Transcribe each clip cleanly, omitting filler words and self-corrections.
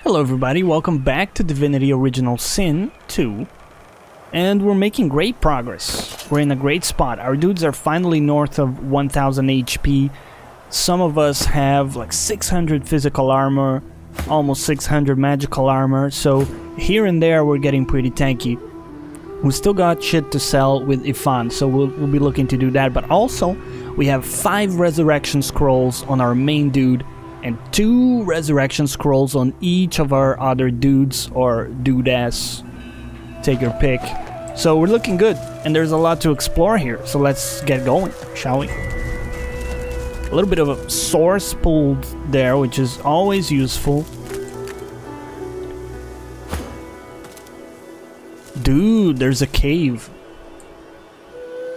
Hello everybody, welcome back to Divinity Original Sin 2. And we're making great progress. We're in a great spot. Our dudes are finally north of 1000 HP. Some of us have like 600 physical armor, almost 600 magical armor. So here and there we're getting pretty tanky. We still got shit to sell with Ifan, so we'll be looking to do that. But also, we have 5 resurrection scrolls on our main dude, and 2 resurrection scrolls on each of our other dudes, or dude-ass, take your pick. So we're looking good, and there's a lot to explore here, so let's get going, shall we? A little bit of a source pulled there, which is always useful. Dude, there's a cave.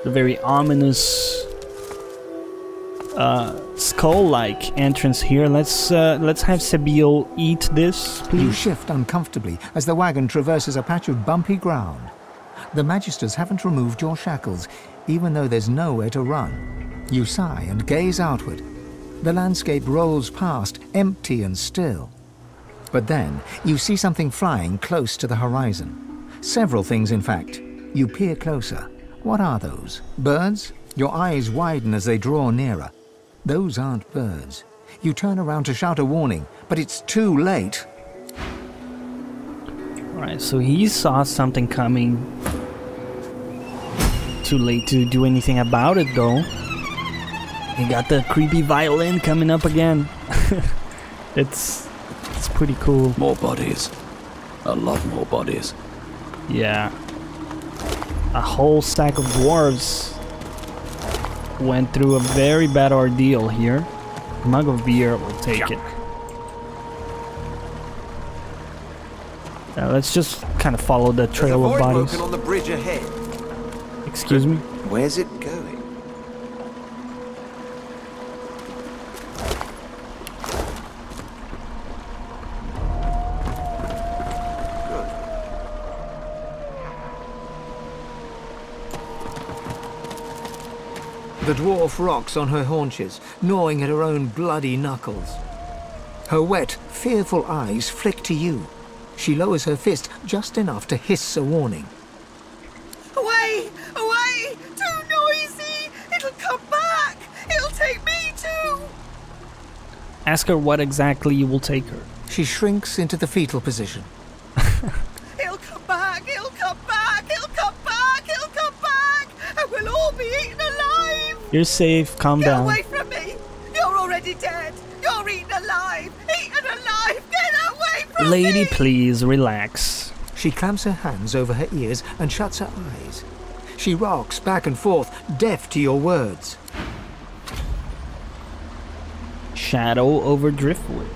The very ominous skull-like entrance here. Let's have Sebil eat this, please. You shift uncomfortably as the wagon traverses a patch of bumpy ground. The Magisters haven't removed your shackles, even though there's nowhere to run. You sigh and gaze outward. The landscape rolls past, empty and still. But then, you see something flying close to the horizon. Several things, in fact. You peer closer. What are those? Birds? Your eyes widen as they draw nearer. Those aren't birds. You turn around to shout a warning, but it's too late. Alright, so he saw something coming. Too late to do anything about it, though. He got the creepy violin coming up again. It's pretty cool. More bodies. A lot more bodies. Yeah. A whole stack of dwarves went through a very bad ordeal here. Mug of beer, we'll take it. Let's just kind of follow the trail of bodies. On the bridge ahead. Excuse me? Where's it going? The dwarf rocks on her haunches, gnawing at her own bloody knuckles. Her wet, fearful eyes flick to you. She lowers her fist just enough to hiss a warning. Away! Away! Too noisy! It'll come back! It'll take me too! Ask her what exactly you will take her. She shrinks into the fetal position. It'll come back! It'll come back! It'll come back! It'll come back! And we'll all be eaten alive! You're safe, calm Get down. away from me! You're already dead! You're eaten alive! Eaten alive! Get away from me! Lady, please, relax. She clamps her hands over her ears and shuts her eyes. She rocks back and forth, deaf to your words. Shadow over driftwood.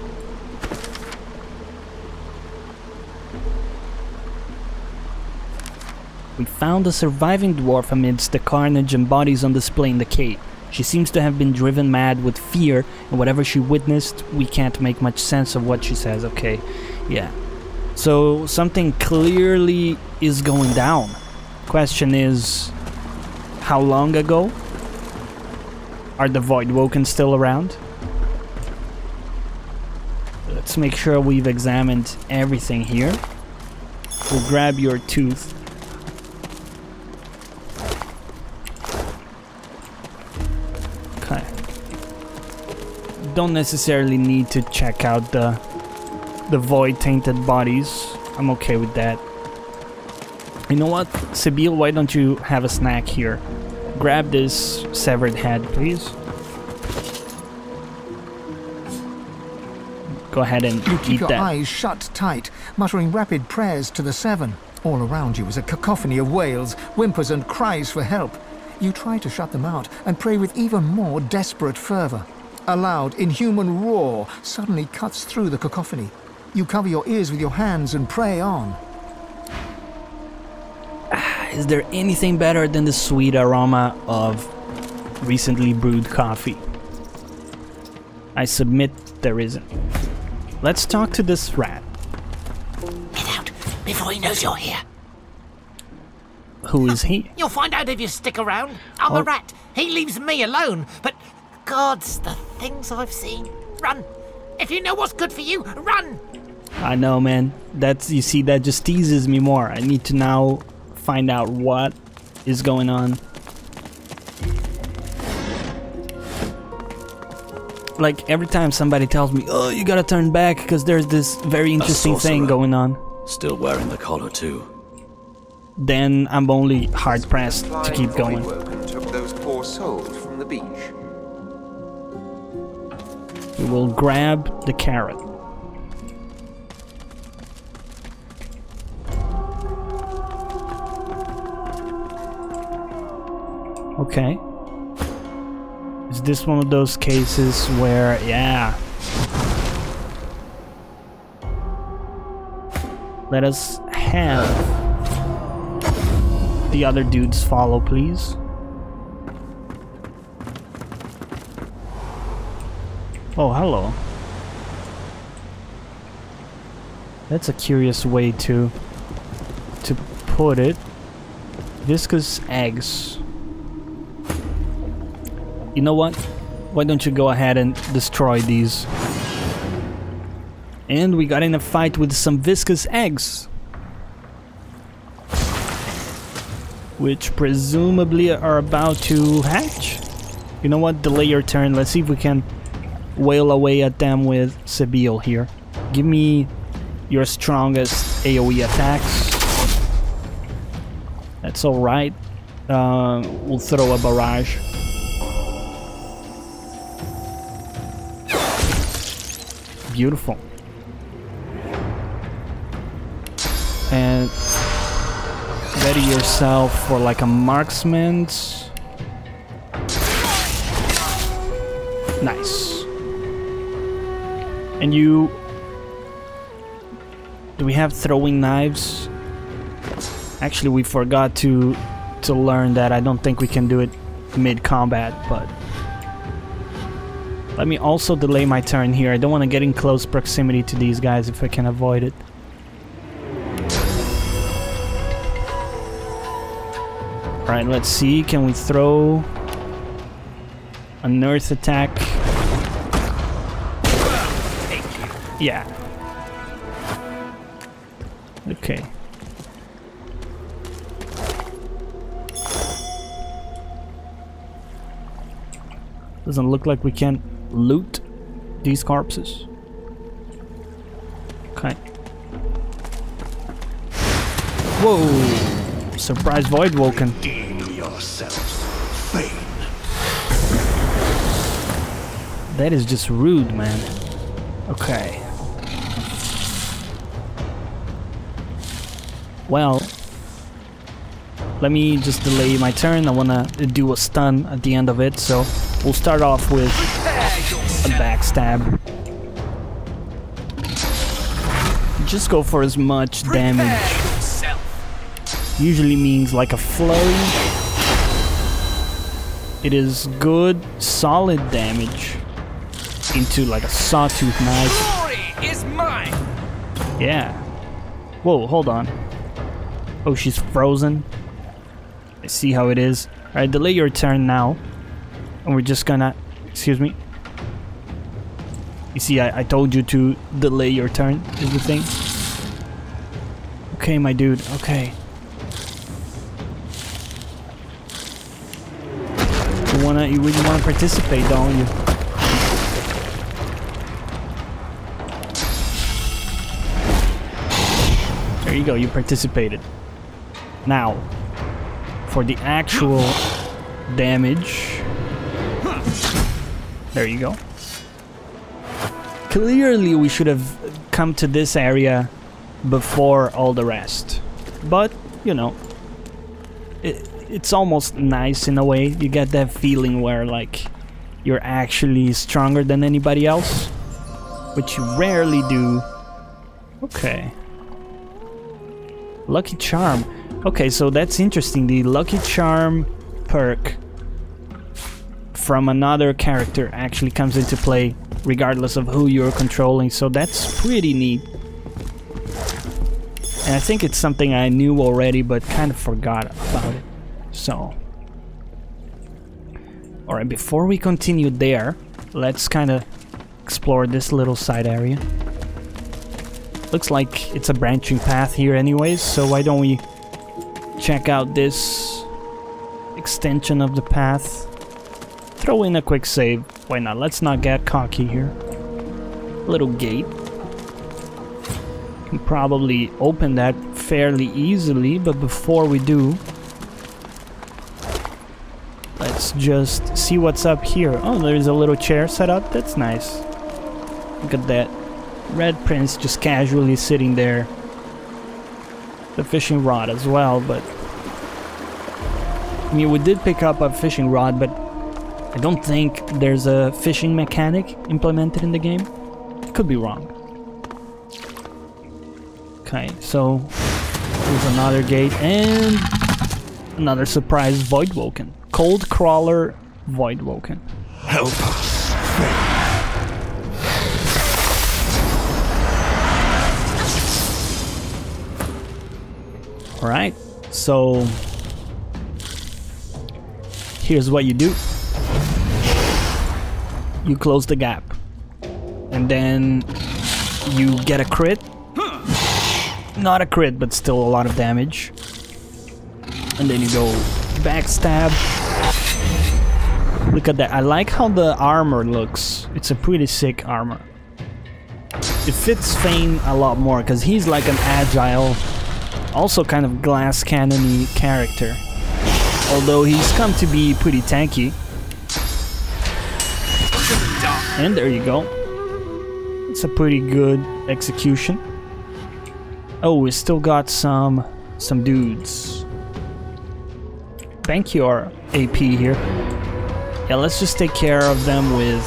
We found a surviving dwarf amidst the carnage and bodies on display in the cave. She seems to have been driven mad with fear, and whatever she witnessed, we can't make much sense of what she says. Okay, yeah. So, something clearly is going down. Question is, how long ago? Are the Voidwoken still around? Let's make sure we've examined everything here. We'll grab your tooth. Okay. Don't necessarily need to check out the void tainted bodies. I'm okay with that. You know what, Sebil, why don't you have a snack here? Grab this severed head, please. Go ahead and You keep eat your that. eyes shut tight, muttering rapid prayers to the Seven. All around you is a cacophony of wails, whimpers and cries for help. You try to shut them out and pray with even more desperate fervor. A loud, inhuman roar suddenly cuts through the cacophony. You cover your ears with your hands and pray on. Is there anything better than the sweet aroma of recently brewed coffee? I submit there isn't. Let's talk to this rat. Get out before he knows you're here. Who is he? You'll find out if you stick around. I'm a rat. He leaves me alone. But gods, the things I've seen. Run. If you know what's good for you, run. I know, man. That's, you see, that just teases me more. I need to now find out what is going on. Like, every time somebody tells me, oh, you gotta turn back because there's this very interesting thing going on. Still wearing the collar too. Then I'm only hard-pressed to keep going. Took those poor souls from the beach. We will grab the carrot. Okay. Is this one of those cases where, yeah. Let us have the other dudes follow, please. Oh, hello. That's a curious way to put it. Viscous eggs. You know what? Why don't you go ahead and destroy these? And we got in a fight with some viscous eggs, which presumably are about to hatch. You know what? Delay your turn. Let's see if we can wail away at them with Sebille here. Give me your strongest AoE attacks. That's alright. We'll throw a barrage. Beautiful. And ready yourself for like a marksman's. Nice. And you... Do we have throwing knives? Actually, we forgot to learn that. I don't think we can do it mid-combat, but... Let me also delay my turn here. I don't want to get in close proximity to these guys if I can avoid it. Alright, let's see. Can we throw an earth attack? Yeah. Okay. Doesn't look like we can loot these corpses. Okay. Whoa! Surprise void woken. That is just rude, man. Okay. Well, let me just delay my turn. I wanna do a stun at the end of it, so we'll start off with a backstab. Just go for as much damage. Usually means like a flurry. It is good, solid damage into like a sawtooth knife. Glory is mine. Yeah. Whoa, hold on. Oh, she's frozen. I see how it is. Alright, delay your turn now. And we're just gonna... Excuse me. You see, I told you to delay your turn, is the thing. Okay, my dude, okay. You really wanna participate, don't you? There you go, you participated. Now, for the actual damage. There you go. Clearly we should have come to this area before all the rest. But, you know, it's almost nice in a way. You get that feeling where, like, you're actually stronger than anybody else, which you rarely do. Okay. Lucky Charm. Okay, so that's interesting. The Lucky Charm perk from another character actually comes into play regardless of who you're controlling, so that's pretty neat. And I think it's something I knew already but kind of forgot about it. So, alright, before we continue there, let's kind of explore this little side area. Looks like it's a branching path here anyways, so why don't we check out this extension of the path. Throw in a quick save. Why not? Let's not get cocky here. Little gate. Can probably open that fairly easily, but before we do, let's just see what's up here. Oh, there's a little chair set up. That's nice. Look at that. Red Prince just casually sitting there. The fishing rod as well, but I mean, we did pick up a fishing rod, but I don't think there's a fishing mechanic implemented in the game. Could be wrong. Okay, so there's another gate and another surprise Voidwoken. Cold Crawler Voidwoken. Help us. Alright, so here's what you do. You close the gap. And then you get a crit. Not a crit, but still a lot of damage. And then you go backstab. Look at that. I like how the armor looks. It's a pretty sick armor. It fits Fane a lot more because he's like an agile, also kind of glass cannon-y character. Although he's come to be pretty tanky. And there you go. It's a pretty good execution. Oh, we still got some dudes. Thank you, our AP here. Yeah, let's just take care of them with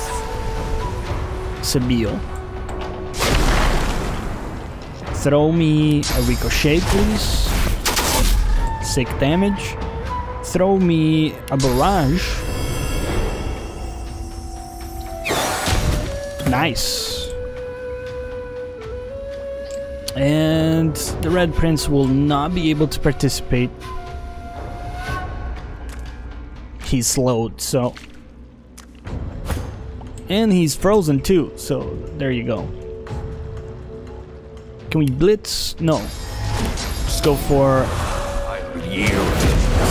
Sebille. Throw me a ricochet, please. Sick damage. Throw me a barrage. Nice. And the Red Prince will not be able to participate. He's slowed, so... And he's frozen too, so there you go. Can we blitz? No. Just go for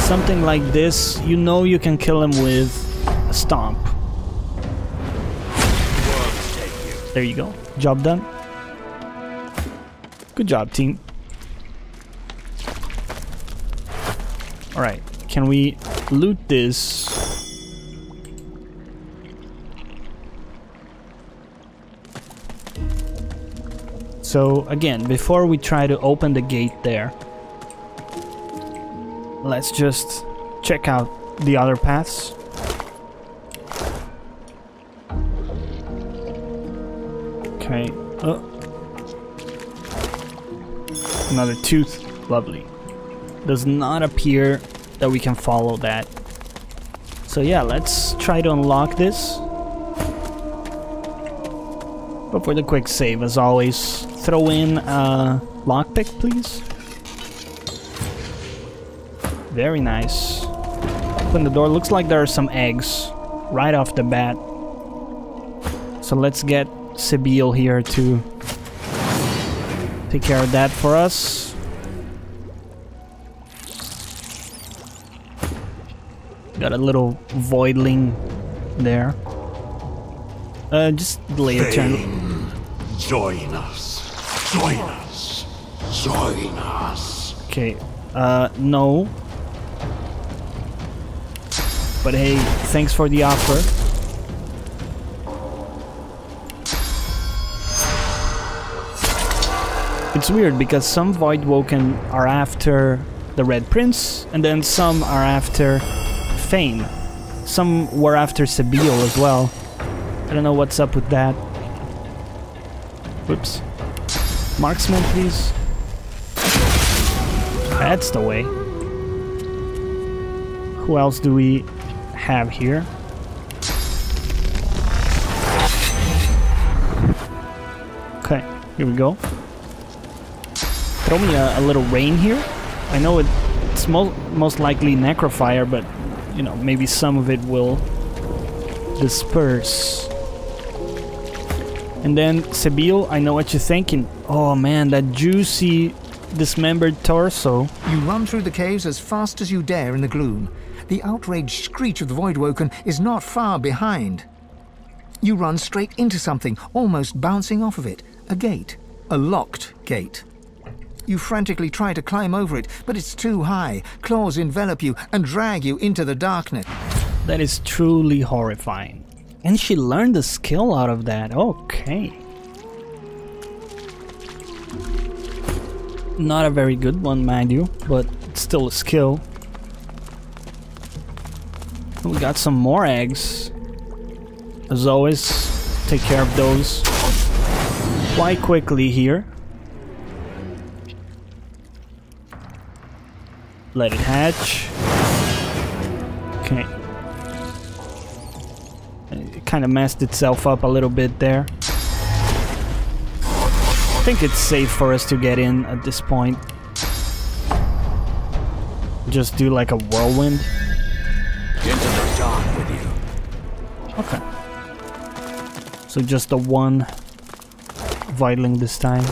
something like this. You know you can kill him with a stomp. There you go. Job done. Good job, team. Alright, can we loot this? So again, before we try to open the gate there, let's just check out the other paths. Okay. Oh. Another tooth. Lovely. Does not appear that we can follow that. So yeah, let's try to unlock this. But for the quick save, as always, throw in a lockpick, please. Very nice. Open the door. Looks like there are some eggs right off the bat. So let's get Sebille here to take care of that for us. Got a little voidling there. Just delay a turn. Join us. Join us. Join us. Okay, no. But hey, thanks for the offer. It's weird because some Voidwoken are after the Red Prince, and then some are after Fane. Some were after Sebille as well. I don't know what's up with that. Whoops. Marksman, please. That's the way. Who else do we have here? Okay, here we go. Throw me a little rain here. I know it's most likely Necrofire, but you know, maybe some of it will disperse. And then, Sebille, I know what you're thinking. Oh man, that juicy, dismembered torso. You run through the caves as fast as you dare in the gloom. The outraged screech of the Voidwoken is not far behind. You run straight into something, almost bouncing off of it. A gate. A locked gate. You frantically try to climb over it, but it's too high. Claws envelop you and drag you into the darkness. That is truly horrifying. And she learned the skill out of that. Okay. Not a very good one, mind you, but it's still a skill. We got some more eggs. As always, take care of those quite quickly here. Let it hatch. Okay. It kind of messed itself up a little bit there. I think it's safe for us to get in at this point. Just do like a whirlwind. Into the dark with you. Okay. So just the one Vitling this time.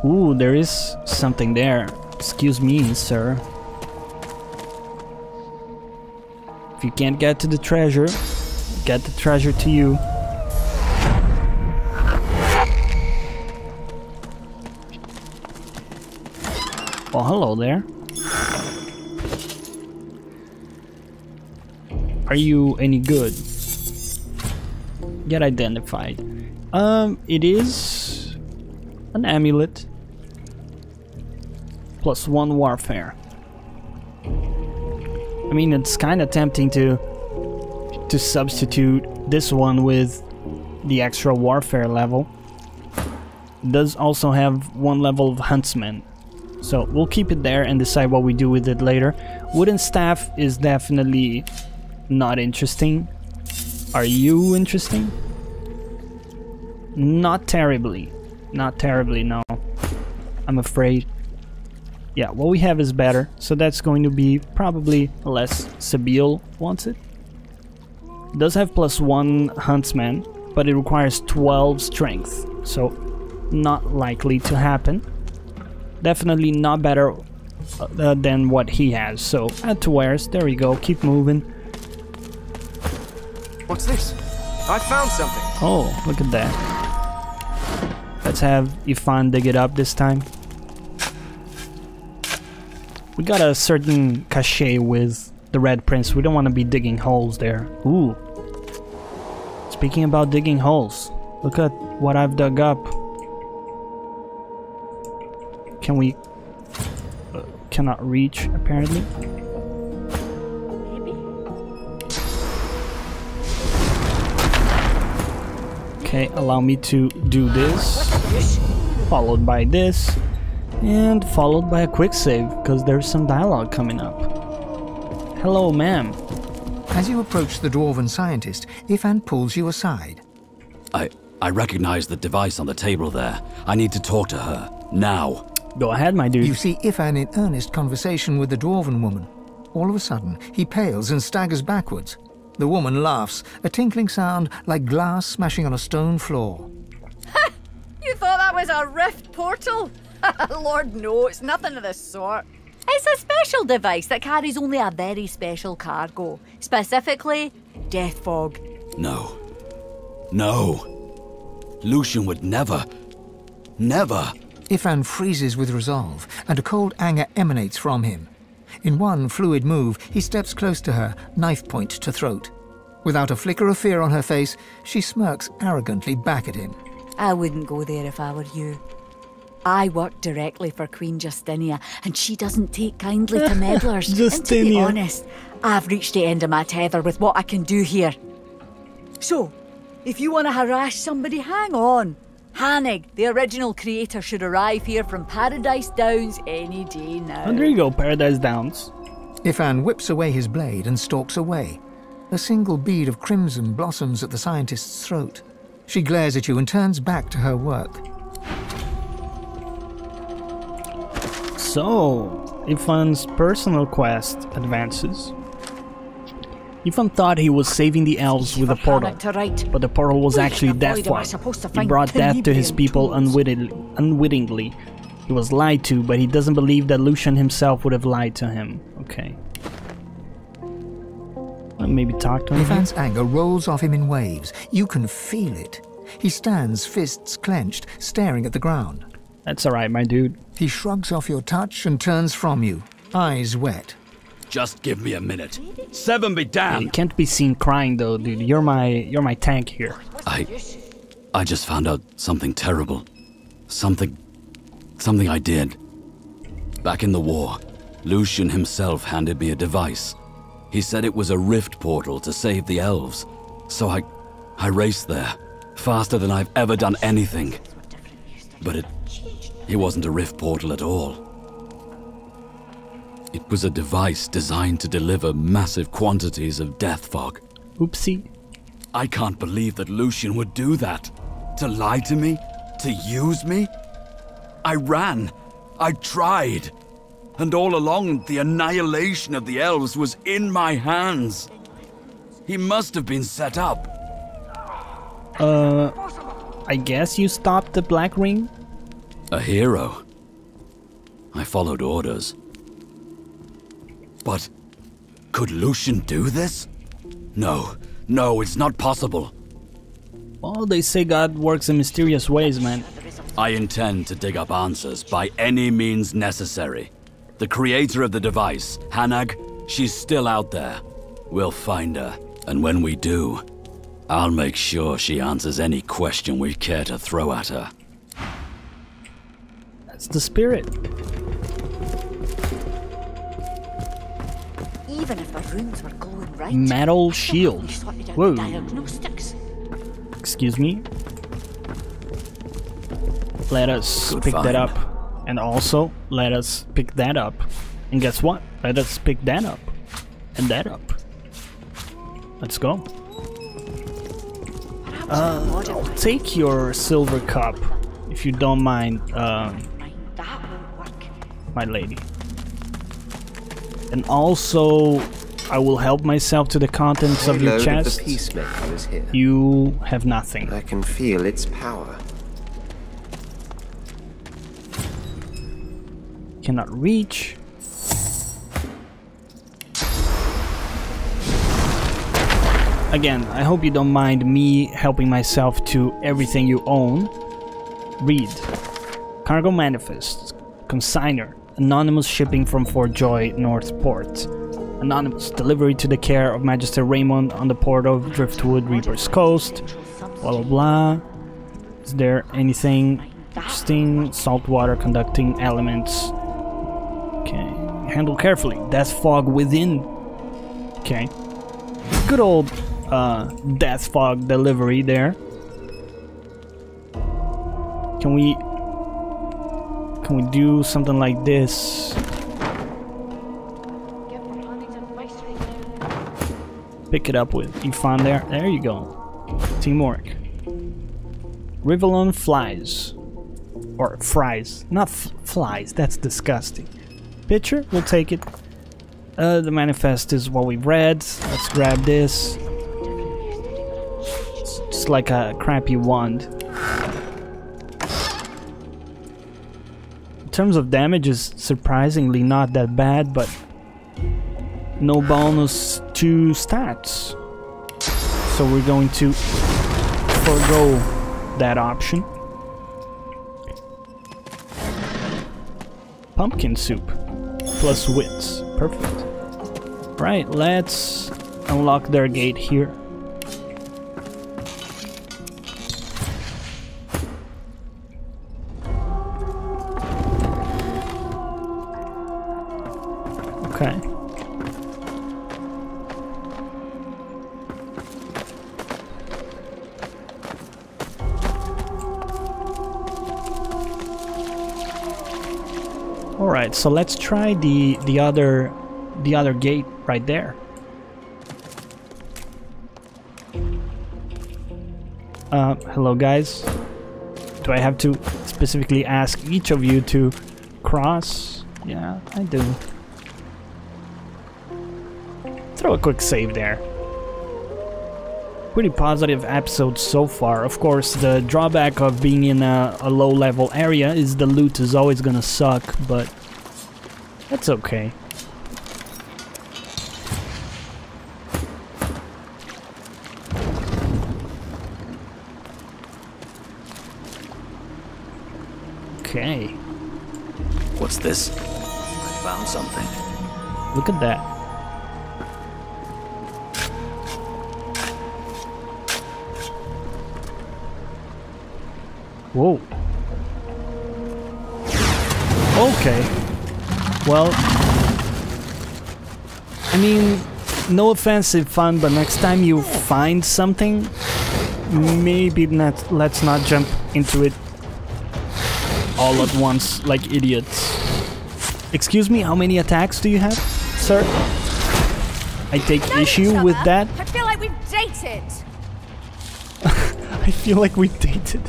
Ooh, there is something there. Excuse me, sir. If you can't get to the treasure, get the treasure to you. Oh, hello there. Are you any good? Get identified. It is an amulet. +1 warfare. I mean, it's kind of tempting to substitute this one with the extra warfare level. It does also have 1 level of huntsman. So we'll keep it there and decide what we do with it later. Wooden staff is definitely not interesting. Are you interesting? Not terribly. Not terribly, no. I'm afraid. Yeah, what we have is better. So that's going to be probably less Sebille wants it. It does have +1 huntsman, but it requires 12 strength. So not likely to happen. Definitely not better than what he has. So add to wares. There we go. Keep moving. What's this? I found something. Oh, look at that. Let's have Ifan dig it up this time. We got a certain cachet with the Red Prince. We don't want to be digging holes there. Ooh. Speaking about digging holes, look at what I've dug up. Can we... cannot reach, apparently. Okay, allow me to do this. Followed by this. And followed by a quick save, because there's some dialogue coming up. Hello, ma'am. As you approach the dwarven scientist, Ifan pulls you aside. I recognize the device on the table there. I need to talk to her. Now. Go ahead, my dude. You see Ifan in earnest conversation with the dwarven woman. All of a sudden, he pales and staggers backwards. The woman laughs, a tinkling sound like glass smashing on a stone floor. You thought that was a rift portal? Lord, no, it's nothing of the sort. It's a special device that carries only a very special cargo. Specifically, death fog. No. No. Lucian would never. Never. Ifan freezes with resolve, and a cold anger emanates from him. In one fluid move, he steps close to her, knife point to throat. Without a flicker of fear on her face, she smirks arrogantly back at him. I wouldn't go there if I were you. I work directly for Queen Justinia, and she doesn't take kindly to meddlers. And to be honest, I've reached the end of my tether with what I can do here. So, if you want to harass somebody, hang on. Hannig, the original creator, should arrive here from Paradise Downs any day now. Oh, there you go, Paradise Downs. Ifan whips away his blade and stalks away. A single bead of crimson blossoms at the scientist's throat. She glares at you and turns back to her work. So, Ifan's personal quest advances. Ethan thought he was saving the elves with a portal, but the portal was actually death fog. He brought death to his people unwittingly. He was lied to, but he doesn't believe that Lucian himself would have lied to him. Okay. Maybe talk to him. Ivan's anger rolls off him in waves. You can feel it. He stands, fists clenched, staring at the ground. That's alright, my dude. He shrugs off your touch and turns from you, eyes wet. Just give me a minute. Seven be damned! You can't be seen crying though, dude. You're my tank here. I just found out something terrible. Something I did. Back in the war, Lucian himself handed me a device. He said it was a rift portal to save the elves. So I raced there, faster than I've ever done anything. But it wasn't a rift portal at all. It was a device designed to deliver massive quantities of death fog. Oopsie. I can't believe that Lucian would do that. To lie to me? To use me? I ran. I tried. And all along, the annihilation of the elves was in my hands. He must have been set up. I guess you stopped the Black Ring? A hero. I followed orders. But could Lucian do this? No, it's not possible. Well, they say God works in mysterious ways, man. I intend to dig up answers by any means necessary. The creator of the device, Hanag, she's still out there. We'll find her, and when we do, I'll make sure she answers any question we care to throw at her. That's the spirit. Even if the runes were glowing right. Metal shield. Whoa. Diagnostics. Excuse me. Let us pick that up. And also, let us pick that up. And guess what? Let us pick that up. And that up. Let's go. I'll take your silver cup, if you don't mind, my lady. And also, I will help myself to the contents of your chest. The peacemaker is here. You have nothing. I can feel its power. Cannot reach. Again, I hope you don't mind me helping myself to everything you own. Read. Cargo manifest. Consigner. Anonymous shipping from Fort Joy, Northport. Anonymous delivery to the care of Magister Raymond on the port of Driftwood, Reaper's Coast. Blah blah blah. Is there anything interesting? Saltwater conducting elements. Okay. Handle carefully. Death fog within. Okay. Good old death fog delivery there. Can we do something like this? Pick it up with Ifan there. There you go. Teamwork. Rivalon flies. Or fries. Not flies. That's disgusting. Picture? We'll take it. The manifest is what we've read. Let's grab this. It's just like a crappy wand. In terms of damage, is surprisingly not that bad, but no bonus to stats. So we're going to forego that option. Pumpkin soup plus wits. Perfect. Right, let's unlock their gate here. Okay. All right, so let's try the other gate right there. Hello guys. Do I have to specifically ask each of you to cross? Yeah, I do. Throw a quick save there. Pretty positive episode so far. Of course, the drawback of being in a low-level area is the loot is always gonna suck, but that's okay. Okay. What's this? I found something. Look at that. Whoa. Okay. Well, I mean, no offensive fun, but next time you find something, maybe let's not jump into it all at once like idiots. Excuse me, how many attacks do you have, sir? I take issue with that. I feel like we've dated. I feel like we dated.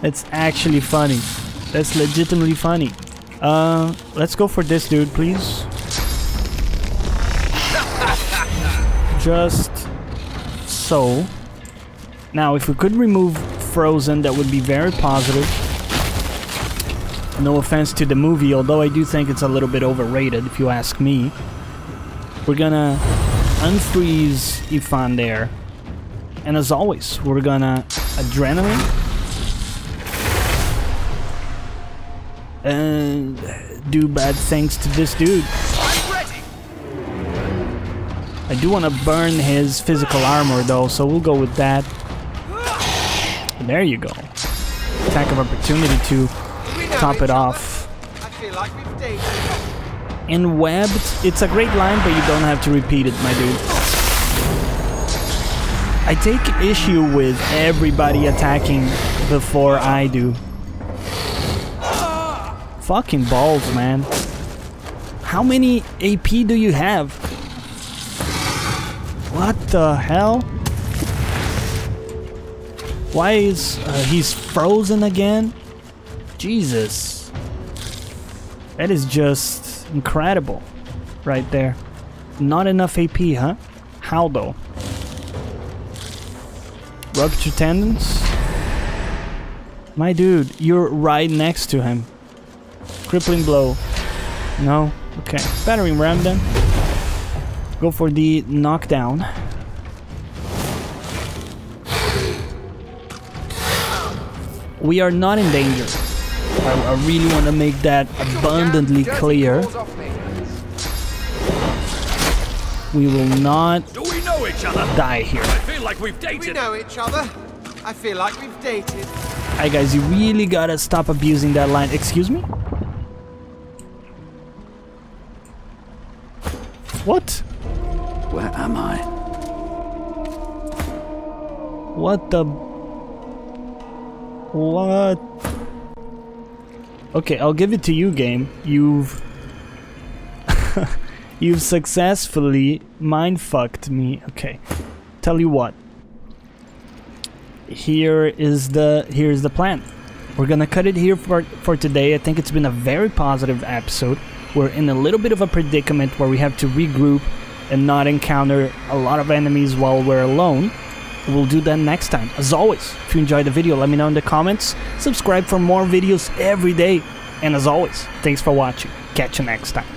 That's actually funny. That's legitimately funny. Let's go for this dude, please. Just so. Now, if we could remove Frozen, that would be very positive. No offense to the movie, although I do think it's a little bit overrated, if you ask me. We're gonna unfreeze Ifan there. And as always, we're gonna Adrenaline. And do bad things to this dude. I do want to burn his physical armor though, so we'll go with that. There you go. Attack of opportunity to top it off. I feel like we've dated. In webbed, it's a great line, but you don't have to repeat it, my dude. I take issue with everybody attacking before I do. Fucking balls, man. How many AP do you have? What the hell? Why is he's frozen again? Jesus. That is just incredible right there. Not enough AP, huh? How though? Rupture tendons? My dude, you're right next to him. Crippling blow. No? Okay. Battering ram then. Go for the knockdown. We are not in danger. I really want to make that abundantly clear. We will not die here. I feel like we've dated. We know each other. I feel like we've dated. Alright guys, you really gotta stop abusing that line. Excuse me? What? Where am I? What the... What? Okay, I'll give it to you, game. You've... You've successfully mind-fucked me. Okay. Tell you what. Here's the plan. We're gonna cut it here for today. I think it's been a very positive episode. We're in a little bit of a predicament where we have to regroup and not encounter a lot of enemies while we're alone. We'll do that next time. As always, if you enjoyed the video, let me know in the comments. Subscribe for more videos every day. And as always, thanks for watching. Catch you next time.